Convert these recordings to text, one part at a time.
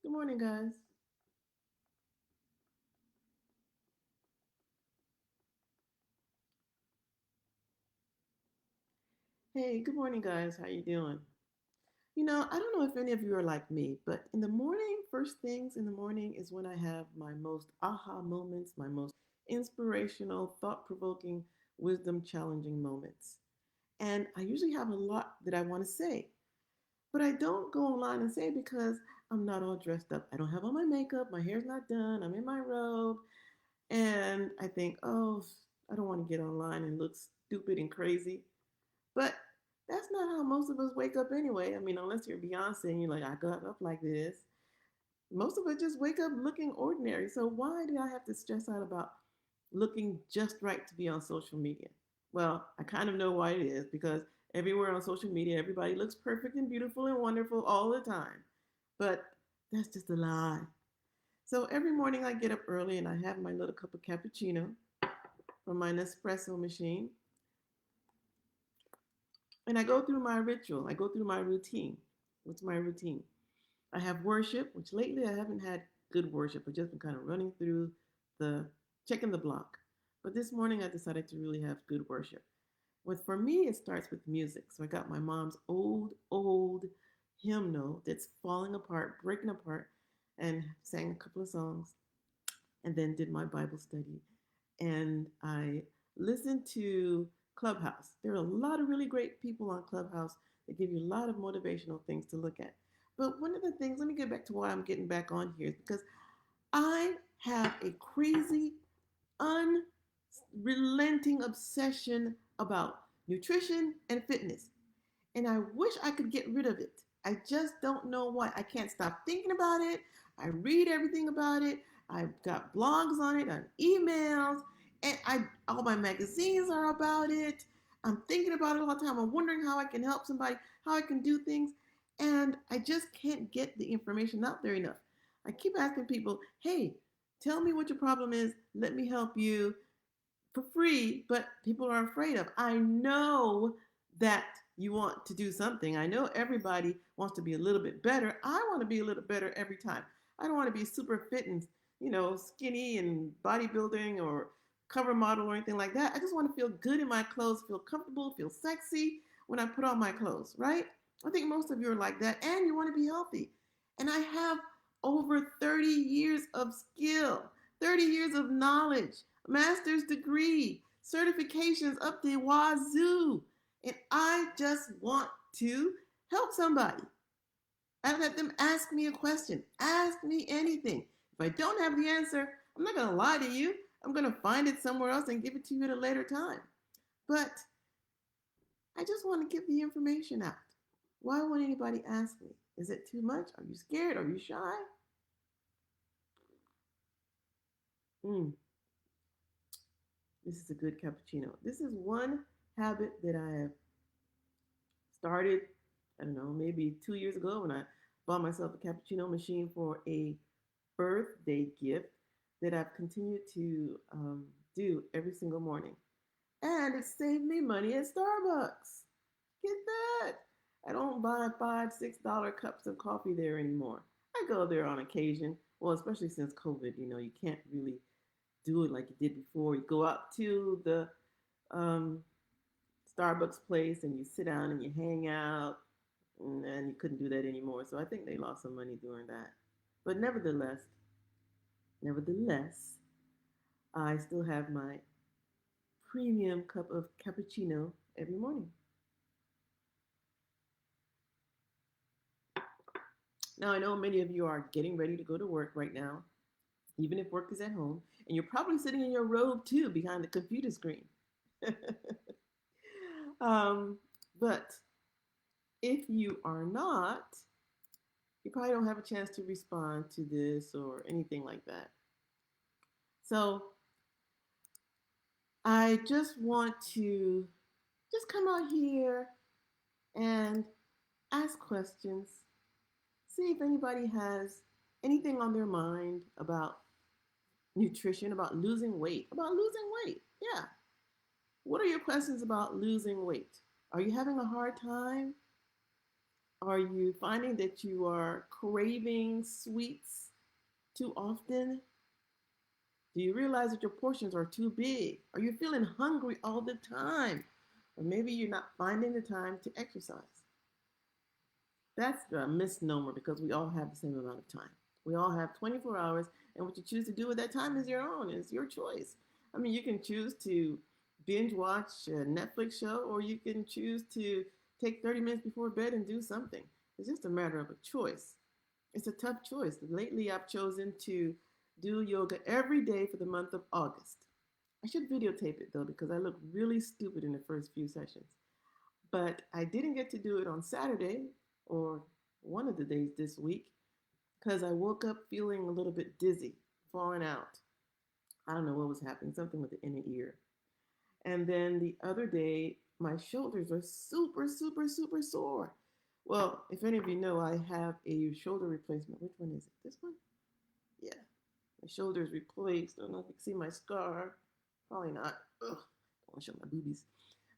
Good morning, guys. Hey, good morning, guys. How you doing? I don't know if any of you are like me, but in the morning, first things in the morning is when I have my most aha moments, my most inspirational, thought-provoking, wisdom-challenging moments. And I usually have a lot that I want to say, but I don't go online and say it because I'm not all dressed up. I don't have all my makeup, my hair's not done, I'm in my robe, and I think, oh, I don't want to get online and look stupid and crazy. But that's not how most of us wake up anyway. I mean, unless you're Beyonce and you're like, I got up like this. Most of us just wake up looking ordinary. So why do I have to stress out about looking just right to be on social media? Well, I kind of know why it is because everywhere on social media, everybody looks perfect and beautiful and wonderful all the time. But that's just a lie. So every morning I get up early and I have my little cup of cappuccino from my Nespresso machine. And I go through my ritual. I go through my routine. What's my routine? I have worship, which lately I haven't had good worship. I've just been kind of running through the checking the block. But this morning I decided to really have good worship. But for me, it starts with music. So I got my mom's old hymnal that's falling apart, breaking apart, and sang a couple of songs, and then did my Bible study. And I listened to Clubhouse. There are a lot of really great people on Clubhouse that give you a lot of motivational things to look at. But one of the things, let me get back to why I'm getting back on here, is because I have a crazy, unrelenting obsession about nutrition and fitness. And I wish I could get rid of it. I just don't know why. I can't stop thinking about it. I read everything about it. I've got blogs on it, on emails, and I all my magazines are about it. I'm thinking about it all the time. I'm wondering how I can help somebody, how I can do things, and I just can't get the information out there enough. I keep asking people, "Hey, tell me what your problem is. Let me help you for free," but people are afraid of. I know that you want to do something. I know everybody wants to be a little bit better. I want to be a little better every time. I don't want to be super fit and, skinny and bodybuilding or cover model or anything like that. I just want to feel good in my clothes, feel comfortable, feel sexy when I put on my clothes, right? I think most of you are like that, and you want to be healthy. And I have over 30 years of skill, 30 years of knowledge, master's degree, certifications up the wazoo. And I just want to help somebody. I let them ask me a question. Ask me anything. If I don't have the answer, I'm not going to lie to you. I'm going to find it somewhere else and give it to you at a later time. But I just want to give the information out. Why won't anybody ask me? Is it too much? Are you scared? Are you shy? Mm, this is a good cappuccino. This is one habit that I have started, I don't know, maybe 2 years ago when I bought myself a cappuccino machine for a birthday gift that I've continued to do every single morning. And it saved me money at Starbucks. Get that? I don't buy $5, $6 cups of coffee there anymore. I go there on occasion. Well, especially since COVID, you can't really do it like you did before. You go out to the um, Starbucks place and you sit down and you hang out, and you couldn't do that anymore. So I think they lost some money doing that. But nevertheless, I still have my premium cup of cappuccino every morning. Now I know many of you are getting ready to go to work right now, even if work is at home, and you're probably sitting in your robe too behind the computer screen. um, but if you are not, you probably don't have a chance to respond to this or anything like that. So I just want to just come out here and ask questions, see if anybody has anything on their mind about nutrition, about losing weight, about losing weight. Yeah. What are your questions about losing weight? Are you having a hard time? Are you finding that you are craving sweets too often? Do you realize that your portions are too big? Are you feeling hungry all the time? Or maybe you're not finding the time to exercise. That's a misnomer because we all have the same amount of time. We all have 24 hours, and what you choose to do with that time is your own, it's your choice. I mean, you can choose to binge watch a Netflix show, or you can choose to take 30 minutes before bed and do something. It's just a matter of a choice. It's a tough choice. Lately, I've chosen to do yoga every day for the month of August. I should videotape it though because I look really stupid in the first few sessions. But I didn't get to do it on Saturday or one of the days this week because I woke up feeling a little bit dizzy, falling out. I don't know what was happening, something with the inner ear. And then the other day, my shoulders are super, super, super sore. Well, if any of you know, I have a shoulder replacement. Which one is it? This one? Yeah. My shoulder is replaced. I don't know if you can see my scar. Probably not. Ugh. Don't want to show my boobies.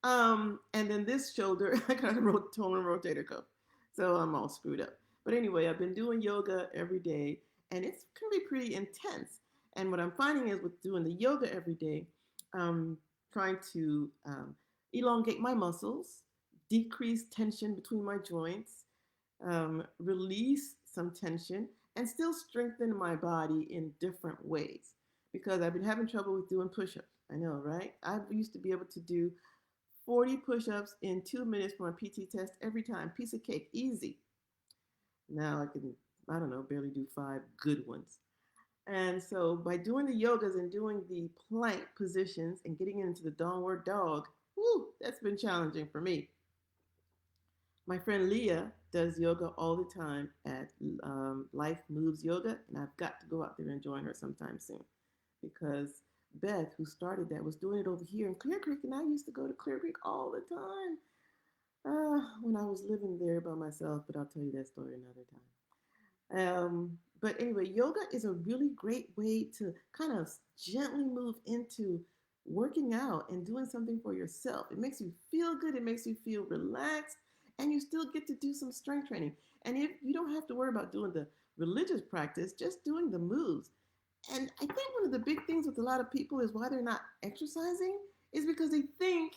And then this shoulder, I got a total rotator cuff. So I'm all screwed up. But anyway, I've been doing yoga every day, and it's can be pretty intense. And what I'm finding is with doing the yoga every day, trying to elongate my muscles, decrease tension between my joints, release some tension, and still strengthen my body in different ways. Because I've been having trouble with doing push ups. I know, right? I used to be able to do 40 push ups in 2 minutes for a PT test every time. Piece of cake, easy. Now I can, I don't know, barely do 5 good ones. And so by doing the yogas and doing the plank positions and getting into the downward dog, whoo, that's been challenging for me. My friend Leah does yoga all the time at Life Moves Yoga, and I've got to go out there and join her sometime soon because Beth, who started that, was doing it over here in Clear Creek, and I used to go to Clear Creek all the time when I was living there by myself, but I'll tell you that story another time. But anyway, yoga is a really great way to kind of gently move into working out and doing something for yourself. It makes you feel good, it makes you feel relaxed, and you still get to do some strength training. And if you don't have to worry about doing the religious practice, just doing the moves. And I think one of the big things with a lot of people is why they're not exercising is because they think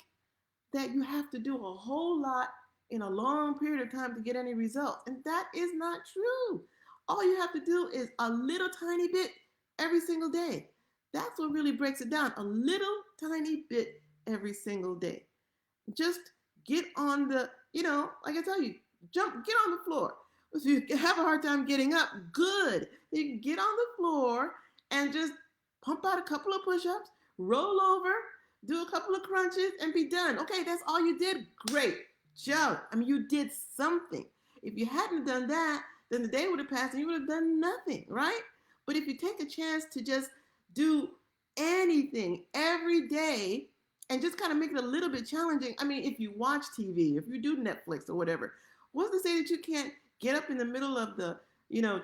that you have to do a whole lot in a long period of time to get any results. And that is not true. All you have to do is a little tiny bit every single day. That's what really breaks it down. A little tiny bit every single day. Just get on the, like I tell you, get on the floor. If you have a hard time getting up, good. You get on the floor and just pump out a couple of push-ups, roll over, do a couple of crunches, and be done. Okay, that's all you did. Great job. I mean, you did something. If you hadn't done that, then the day would have passed and you would have done nothing, right? But if you take a chance to just do anything every day and just kind of make it a little bit challenging. I mean, if you watch TV, if you do Netflix or whatever, what's to say that you can't get up in the middle of the,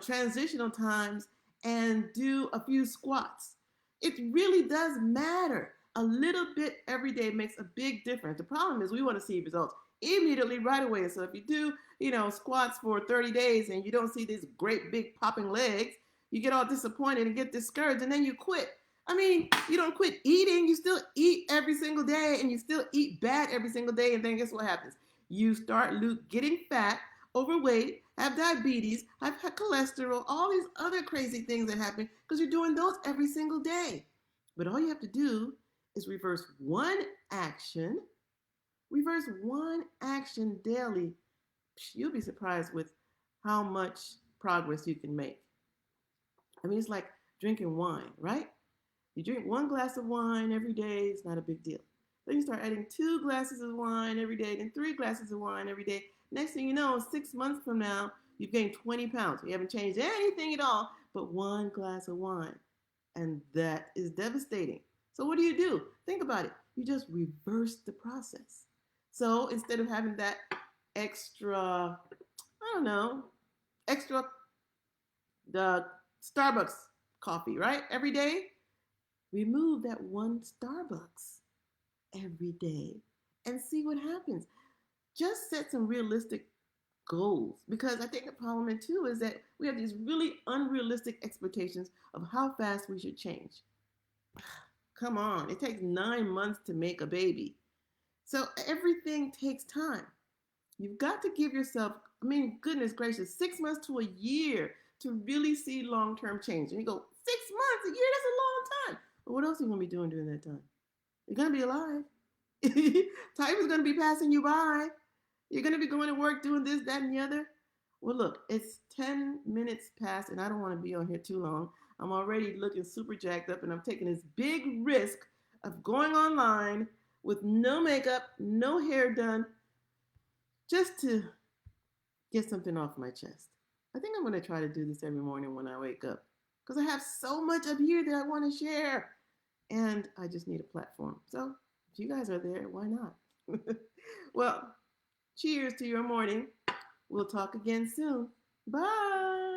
transitional times and do a few squats? It really does matter. A little bit every day makes a big difference. The problem is we want to see results immediately right away. So if you do, squats for 30 days and you don't see these great big popping legs, you get all disappointed and get discouraged and then you quit. I mean, you don't quit eating. You still eat every single day and you still eat bad every single day. And then guess what happens? You start getting fat, overweight, have diabetes, have cholesterol, all these other crazy things that happen because you're doing those every single day. But all you have to do is reverse one action daily. You'll be surprised with how much progress you can make. I mean, it's like drinking wine, right? You drink 1 glass of wine every day, it's not a big deal. Then you start adding 2 glasses of wine every day, then 3 glasses of wine every day. Next thing you know, 6 months from now, you've gained 20 pounds. You haven't changed anything at all but 1 glass of wine. And that is devastating. So what do? Think about it. You just reverse the process. So instead of having that extra, extra the Starbucks coffee, right? Every day, remove that one Starbucks every day and see what happens. Just set some realistic goals. Because I think the problem too is that we have these really unrealistic expectations of how fast we should change. Come on, it takes 9 months to make a baby. So everything takes time. You've got to give yourself, I mean, goodness gracious, 6 months to a year to really see long term change. And you go, 6 months, a year, that's a long time. But what else are you going to be doing during that time? You're going to be alive. Time is going to be passing you by. You're going to be going to work doing this, that, and the other. Well, look, it's 10 minutes past, and I don't want to be on here too long. I'm already looking super jacked up, and I'm taking this big risk of going online with no makeup, no hair done, just to get something off my chest. I think I'm going to try to do this every morning when I wake up because I have so much up here that I want to share. And I just need a platform. So if you guys are there, why not? Well, cheers to your morning. We'll talk again soon. Bye.